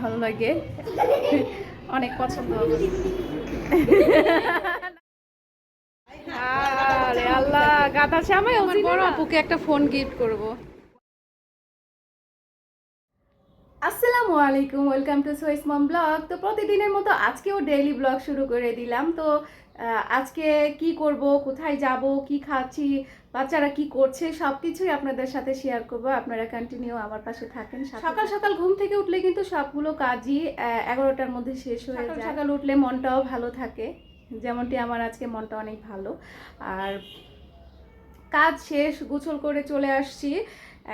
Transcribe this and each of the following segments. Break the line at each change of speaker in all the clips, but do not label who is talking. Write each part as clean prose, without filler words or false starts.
ভালো লাগে, অনেক পছন্দ। আরে আল্লাহ, গাধা শ্যামাই আমার বড় আপুকে একটা ফোন গিফট করব। আসসালামু আলাইকুম, ওয়েলকাম টু সোয়েস মম ব্লগ। তো প্রতিদিনের মতো আজকেও ডেইলি ব্লগ শুরু করে দিলাম। তো আজকে কি করব, কোথায় যাব, কি খাচ্ছি, বাচ্চারা কি করছে, সব কিছুই আপনাদের সাথে শেয়ার করব। আপনারা কন্টিনিউ আমার পাশে থাকেন। সকাল সকাল ঘুম থেকে উঠলে কিন্তু সবগুলো কাজই 11টার মধ্যে শেষ হয়ে যায়। সকাল উঠলে মনটাও ভালো থাকে, যেমনটি আমার আজকে মনটা অনেক ভালো। আর কাজ শেষ, গোসল করে চলে আসছি।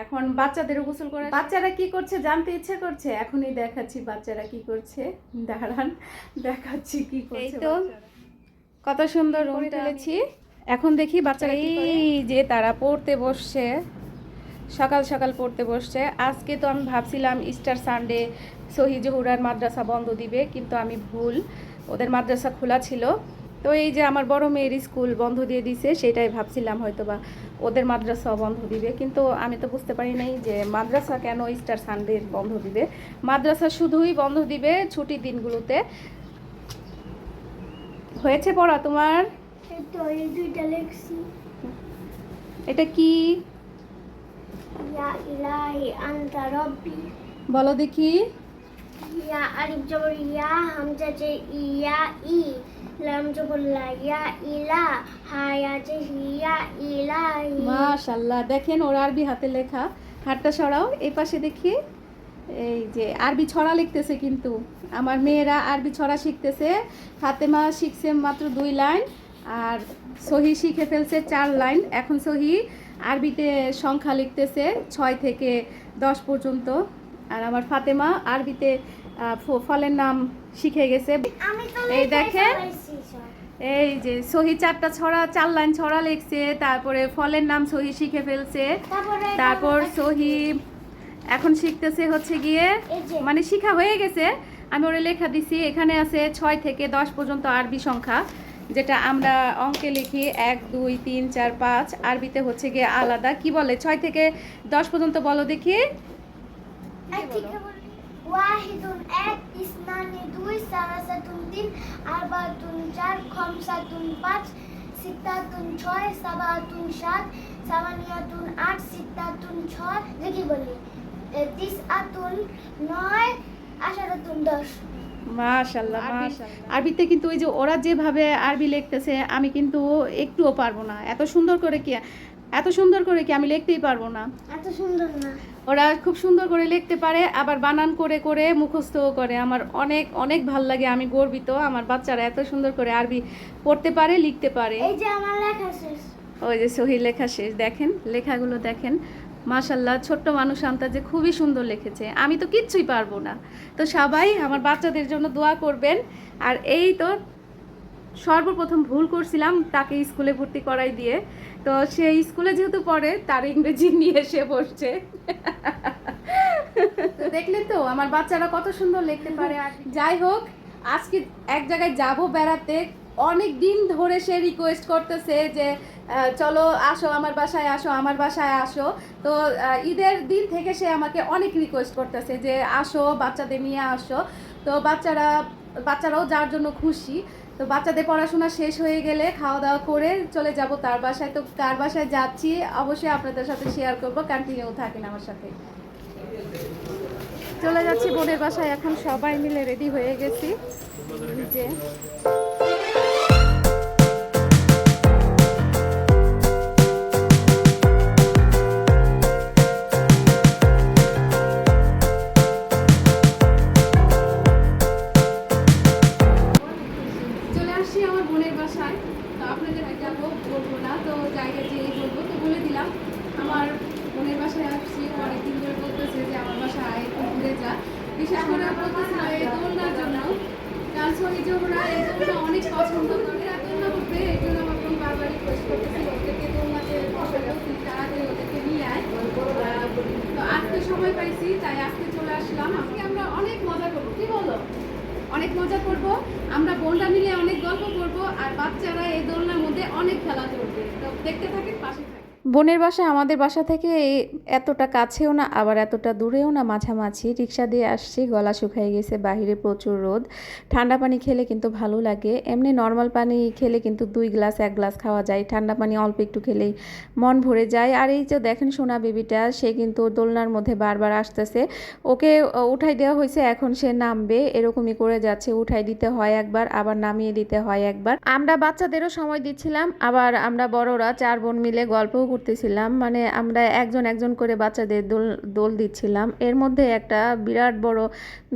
এখন বাচ্চাদেরও গোসল করে। বাচ্চারা কি করছে জানতে ইচ্ছে করছে, এখনই দেখাচ্ছি বাচ্চারা কি করছে। দাঁড়ান, দেখাচ্ছি কি করছে। এই তো কত সুন্দর রুম তুলেছি। এখন দেখি বাচ্চারা এই যে তারা পড়তে বসছে, সকাল সকাল পড়তে বসছে। আজকে তো আমি ভাবছিলাম ইস্টার সানডে সহি জহুরার মাদ্রাসা বন্ধ দিবে, কিন্তু আমি ভুল, ওদের মাদ্রাসা খোলা ছিল। তো এই যে আমার বড় মেয়ের স্কুল বন্ধ দিয়ে দিছে, সেটাই ভাবছিলাম হয়তো বা ওদের মাদ্রাসা বন্ধ দিবে, কিন্তু আমি তো বুঝতে পারি নাই যে মাদ্রাসা কেন ইস্টার সানডে বন্ধ দিবে। মাদ্রাসা শুধুই বন্ধ দিবে ছুটির দিনগুলোতে। হয়েছে পড়া তোমার? এটা কি? বলো দেখি।
ইয়া আলিফ জবর ইয়া, হামজা যে ইয়া, ই লাম জবর লা, ইয়া ইলা, হায়া যে হিয়া ইলাহি।
মাশাআল্লাহ, দেখেন ওর আরবি হাতে লেখা। হাতটা সরাও, এই পাশে দেখি। এই যে আরবি ছড়া লিখতেছে, কিন্তু আমার মেয়েরা আরবি ছড়া শিখতেছে। ফাতেমা শিখছে মাত্র 2 লাইন, আর সহি শিখে ফেলছে 4 লাইন। এখন সহি আরবিতে সংখ্যা লিখতেছে 6 থেকে 10 পর্যন্ত। আর আমার ফাতেমা আরবিতে ফলের নাম শিখে গেছে। এই দেখেন, এই যে সহি 4টা ছড়া, 4 লাইন ছড়া লিখছে, তারপরে ফলের নাম সহি শিখে ফেলছে। তারপর সহি এখন শিখতেছে হচ্ছে গিয়ে, মানে শিখা হয়ে গেছে, আমি ওরে লেখা দিছি। এখানে আছে 6 থেকে 10 পর্যন্ত আরবি সংখ্যা, যেটা আমরা অঙ্কে লিখি 1 2 3 4 5। আরবিতে হচ্ছে গিয়ে আলাদা। কি বলে 6 থেকে 10 পর্যন্ত বলো দেখি।
ওয়াহিদুন 1, ইসনানি 2, সালাসাতুন 3, আরবাতুন 4, খামসাতুন 5, সিত্তাতুন 6, সাবাতুন 7, সামানিয়াতুন 8, সিত্তাতুন 6, দেখি বলি তিসআতুন 9, আশারাতুন 10।
মাশাআল্লাহ, মাশাআল্লাহ। আরবিতে কিন্তু ওই যে ওরা যেভাবে আরবি লিখতেছে, আমি কিন্তু একটুও পারবো না। এত সুন্দর করে কি আমি লিখতেই পারবো না।
এত সুন্দর না,
ওরা খুব সুন্দর করে লিখতে পারে, আবার বানান করে করে মুখস্থও করে। আমার অনেক অনেক ভালো লাগে, আমি গর্বিত আমার বাচ্চারা এত সুন্দর করে আরবি পড়তে পারে, লিখতে পারে।
এই যে আমার লেখা শেষ,
ওই যে সহি লেখা শেষ, দেখেন লেখাগুলো দেখেন। মাশাআল্লাহ, ছোট্ট মানুষ আন্তাজে খুবই সুন্দর লিখেছে। আমি তো কিচ্ছুই পারবো না। তো সবাই আমার বাচ্চাদের জন্য দোয়া করবেন। আর এই তো সর্বপ্রথম ভুল করছিলাম তাকে স্কুলে ভর্তি করাই দিয়ে। তো সেই স্কুলে যেহেতু পড়ে, তার ইংরেজি নিয়ে এসে বসছে। দেখলেন তো আমার বাচ্চারা কত সুন্দর লিখতে পারে। যাই হোক, আজকে এক জায়গায় যাব বেড়াতে। অনেক দিন ধরে সে রিকোয়েস্ট করতেছে যে চলো আসো আমার বাসায়, আসো আমার বাসায় আসো। তো ঈদের দিন থেকে সে আমাকে অনেক রিকোয়েস্ট করতেছে যে আসো, বাচ্চাদের নিয়ে আসো। তো বাচ্চারাও যার জন্য খুশি। তো বাচ্চাদের পড়াশোনা শেষ হয়ে গেলে খাওয়া দাওয়া করে চলে যাব তার বাসায়। তো কার বাসায় যাচ্ছি অবশ্যই আপনাদের সাথে শেয়ার করবো, কন্টিনিউ থাকেন আমার সাথে। চলে যাচ্ছি বোনের বাসায়, এখন সবাই মিলে রেডি হয়ে গেছি। যে চলে আসছি আমার বোনের বাসায়। তো আপনাদের যাবো বলবো না, তো জায়গা যেই বলবো তো বলে দিলাম। আমার বোনের বাসায় আসছি, অনেকদিন ধরে বলতেছে যে আমার বাসায় একটু ঘুরে যা। বিশেষ করে বলতেছে এই দোলনার জন্য, কারণ সহি জহুরা এই দোলনা অনেক পছন্দ করে। আর দোলনা করবে, এই জন্য আমার বোন বারবার রিকোয়েস্ট করতেছিল ওদেরকে দোলনাতে বসাবো, তুই তাড়াতাড়ি ওদেরকে নিয়ে আয়। তো আজকে সময় পাইছি, তাই আজকে চলে আসলাম। আজকে আমরা অনেক মজা করবো, কি বলো? অনেক মজা করব, আমরা বোনরা মিলে অনেক গল্প করব, আর বাচ্চারা এই দোলনার মধ্যে অনেক খেলা করবে। তো দেখতে থাকেন, পাশে থাকেন। বোনের বাসা আমাদের বাসা থেকে এতটা কাছেও না আবার এতটা দূরেও না, মাঝামাঝি। রিক্সা দিয়ে আসছি, গলা শুকিয়ে গেছে, বাইরে প্রচুর রোদ। ঠান্ডা পানি খেলে কিন্তু ভালো লাগে, এমনি নর্মাল পানি খেলে কিন্তু 2 গ্লাস 1 গ্লাস খাওয়া যায়, ঠান্ডা পানি অল্প একটু খেলেই মন ভরে যায়। আর এই যে দেখেন সোনা বেবিটা, সে কিন্তু দোলনার মধ্যে বারবার আসতেছে, ওকে উঠাই দেওয়া হয়েছে, এখন সে নামবে, এরকমই করে যাচ্ছে, উঠাই দিতে হয় একবার আবার নামিয়ে দিতে হয় একবার। আমরা বাচ্চাদেরও সময় দিচ্ছিলাম, আবার আমরা বড়রা 4 বোন মিলে গল্পও করতেছিলাম, মানে আমরা একজন একজন করে বাচ্চাদের দোল দিচ্ছিলাম। এর মধ্যে একটা বিরাট বড়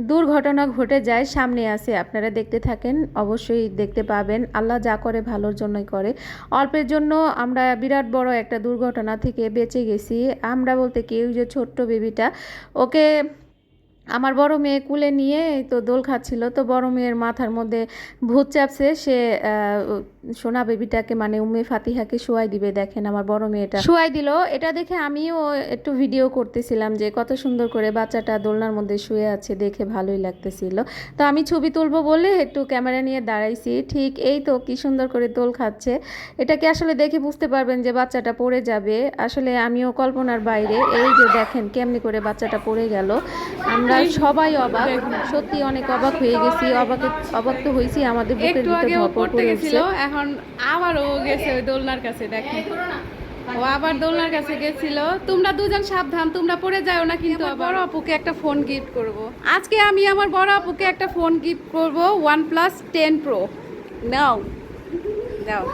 দুর্ঘটনা ঘটে যায়, সামনে আছে, আপনারা দেখতে থাকেন, অবশ্যই দেখতে পাবেন। আল্লাহ যা করে ভালোর জন্যই করে। অল্পের জন্য আমরা বিরাট বড় একটা দুর্ঘটনা থেকে বেঁচে গেছি। আমরা বলতে কি, ওই যে ছোট্ট বেবিটা, ওকে আমার বড় মেয়ে কুলে নিয়ে তো দোল খাচ্ছিল, তো বড় মেয়ের মাথার মধ্যে ভূত চাপছে, সে সোনা বেবিটাকে মানে উম্মে ফাতিহাকে শোয়াই দিবে, দেখেন আমার বড় মেয়েটা শোয়াই দিল। এটা দেখে আমিও একটু ভিডিও করতেছিলাম যে কত সুন্দর করে বাচ্চাটা দোলনার মধ্যে শুয়ে আছে, দেখে ভালোই লাগতেছিল। তো আমি ছবি তুলবো বলে একটু ক্যামেরা নিয়ে দাঁড়াইছি, ঠিক এই তো কি সুন্দর করে দোল খাচ্ছে। এটাকে আসলে দেখে বুঝতে পারবেন যে বাচ্চাটা পড়ে যাবে, আসলে আমিও কল্পনার বাইরে। এই যে দেখেন কেমনি করে বাচ্চাটা পড়ে গেল, আমরা সবাই অবাক, সত্যি অনেক অবাক হয়ে গেছি। অবাক তো হয়েছি, আমাদের বুকের
একটু
ভিতর
আগে ও
ধরপড়
পড়তে
করে
গেছিল,
উঠছে।
এখন আবার ও গেছে ওই দোলনার কাছে, দেখেন ও আবার দোলনার কাছে গেছিল। তোমরা দুজন সাবধান, তোমরা পড়ে যাও না কিন্তু। বড় আপুকে একটা ফোন গিফট করব আজকে, আমি আমার বড় আপুকে একটা ফোন গিফট করব, OnePlus 10 Pro। নাও নাও,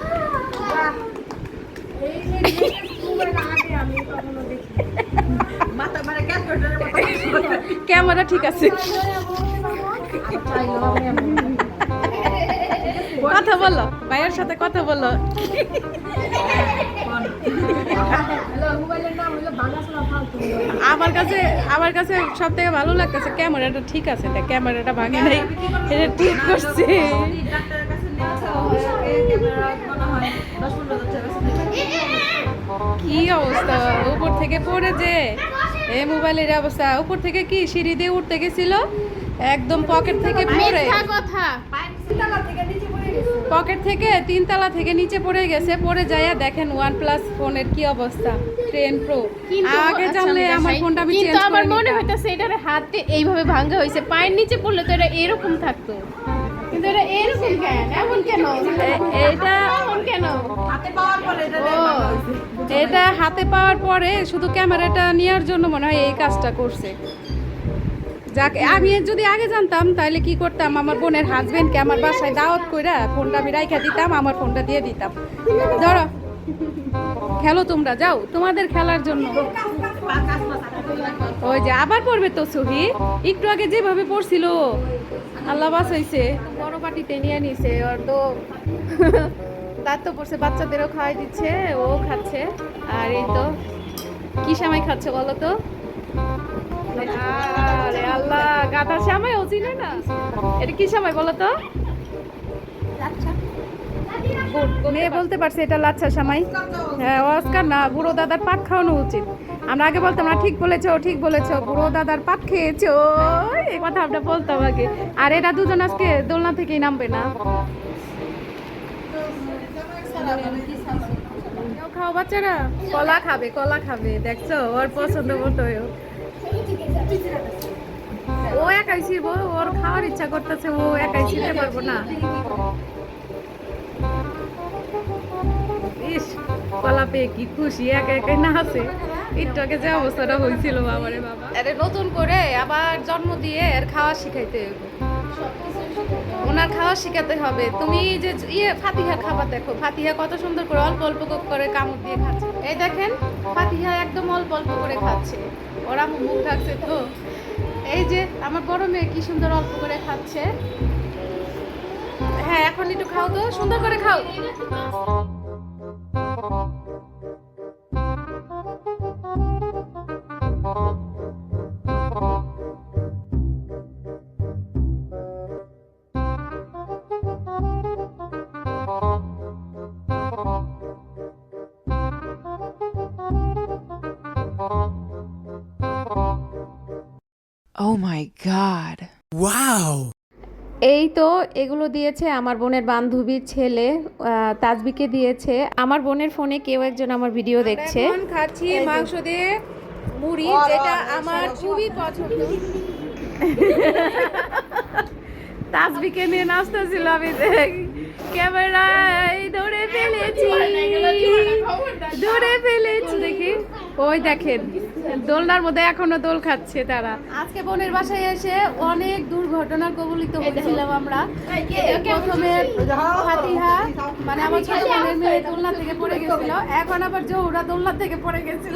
ক্যামেরা ঠিক আছে, কথা বলো, ভাইয়ের সাথে কথা বলো। আমার কাছে সব থেকে ভালো লাগতেছে ক্যামেরাটা ঠিক আছে, দেখ ক্যামেরাটা ভাঙে নাই, এটা ঠিক করছে। কি অবস্থা, উপর থেকে পড়ে যে এই মোবাইলের অবস্থা, উপর থেকে কি সিঁড়ি দিয়ে উঠতে গেছিল, একদম পকেট থেকে পড়ে,
কথা
পকেট থেকে 3 তলা থেকে নিচে পড়ে গেছে, পড়ে যায়। দেখেন OnePlus ফোনের কি অবস্থা, 10 Pro। আগে জানলে আমার ফোনটা আমি চেঞ্জ
কিন্তু
করে
আমার মনে
নিতাম।
হইতাছে এটার হাতে এইভাবে ভাঙা হয়েছে, পায়ের নিচে পড়লে তো এটা এরকম থাকতো, কিন্তু এটা এরকম কেন, এমন কেন,
এটা
এমন কেন?
এটা হাতে পাওয়ার পরে শুধু ক্যামেরাটা নেওয়ার জন্য মনে হয় এই কাজটা করছে। যাক, আমি যদি আগে জানতাম তাহলে কি করতাম, আমার বোনের হাজবেন্ডকে আমার বাসায় দাওয়াত কইরা ফোনটা আমি রাইখা দিতাম, আমার ফোনটা দিয়ে দিতাম, ধরো খেলো তোমরা, যাও তোমাদের খেলার জন্য। ওই যে আবার পড়বে তো সহি, একটু আগে যেভাবে পড়ছিল, আল্লাহ বাঁচাইছে, বড় পাটিতে নিয়ে নিছে, ওর তো তার তো পড়ছে, বাচ্চাদেরও খাওয়াই দিচ্ছে, ও খাচ্ছে। আর এই তো কি সামাই খাচ্ছে বলো তো, আরে আল্লাহ, গাধা সামাই ও চিনে না, এটা কি সামাই বলো তো, মেয়ে বলতে পারছে এটা লাচ্ছা সামাই। হ্যাঁ, অস্কার না, বুড়ো দাদার পাট খাওয়ানো উচিত। আমরা আগে বলতাম না ঠিক বলেছো ঠিক বলেছো, বুড়ো দাদার পাট খেয়েছো, এই কথা আমরা বলতাম আগে। আর এরা দুজন আজকে দোলনা থেকেই নামবে না। খাও বাচ্চারা, কলা খাবে, কলা খাবে, দেখছো ওর পছন্দ মতো। ও একাই ছিড়ব, ওর খাওয়ার ইচ্ছা করতেছে, ও একাই ছিঁড়তে পারবো না। ইস, কলা পেয়ে কি খুশি, একা একাই না আছে। একটু আগে যে অবস্থাটা হয়েছিল বাবারে বাবা, আরে নতুন করে আবার জন্ম দিয়ে এর খাওয়া শিখাইতে হবে, ওনার খাওয়া শিখাতে হবে। তুমি যে ফাতিহা খাবার দেখো, ফাতিহা কত সুন্দর করে অল্প অল্প করে কামড় দিয়ে খাচ্ছে, এই দেখেন ফাতিহা একদম অল্প অল্প করে খাচ্ছে, ওরা মুখ ঢাকছে তো। এই যে আমার বড় মেয়ে কি সুন্দর অল্প করে খাচ্ছে। হ্যাঁ, এখন একটু খাও তো, সুন্দর করে খাও।
Oh my God.
Wow!
এই তো এগুলো দিয়েছে আমার বোনের বান্ধবীর ছেলে, তাজবিকে দিয়েছে। আমার বোনের ফোনে কেউ একজন আমার ভিডিও দেখছে।
এখন খাচ্ছি মাংস দিয়ে মুড়ি, যেটা আমার খুবই পছন্দ।
তাজবিকে নিয়ে নাচতেছিল, আমি ক্যামেরায় ধরে ফেলেছি, ধরে ফেলেছি। দেখি ওই দেখেন দোলনার মধ্যে এখনো দোল খাচ্ছে তারা। আজকে বোনের বাসায় এসে অনেক দুর্ঘটনার কবলিত হয়েছিলাম আমরা। প্রথমে ফাতিহা মানে আমার ছোট বোনের মেয়ে দোলনা থেকে পড়ে গেছিল, এখন আবার জহুরা দোলনা থেকে পড়ে গেছিল।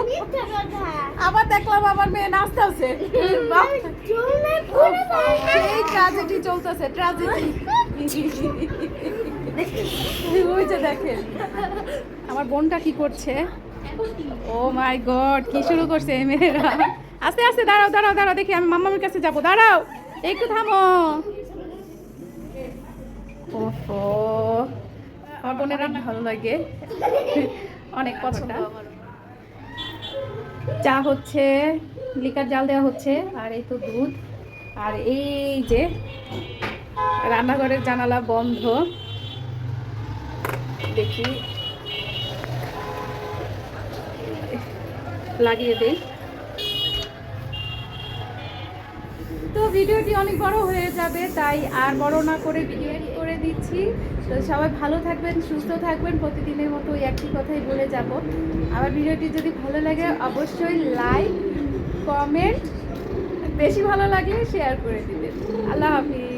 মিথ্যা কথা।
আবার দেখলাম আমার মেয়ে নাচতেছে। সেই ট্র্যাজেডি চলতেছে, ট্র্যাজেডি। ওই যে দেখেন আমার বোনটা কি করছে। ও মাই গড, কি শুরু করছে এই মেয়েরা। আস্তে আস্তে দাঁড়াও দাঁড়াও দাঁড়াও, দেখি আমি মাম্মামের কাছে যাবো, দাঁড়াও একটু থামো। ওহো, আমার বোনের অনেক ভালো লাগে, অনেক পছন্দ। চা হচ্ছে, লিকার জাল দেওয়া হচ্ছে, আর এই তো দুধ। আর এই যে রান্নাঘরের জানালা বন্ধ, দেখি লাগিয়ে দেই। তো ভিডিওটি অনেক বড় হয়ে যাবে, তাই আর বড় না করে ভিডিও করে দিচ্ছি। তো সবাই ভালো থাকবেন, সুস্থ থাকবেন, প্রতিদিনের মতো ওই একই কথাই বলে যাব। আমার ভিডিওটি যদি ভালো লাগে অবশ্যই লাইক, কমেন্ট, বেশি ভালো লাগলে শেয়ার করে দিবেন। আল্লাহ হাফিজ।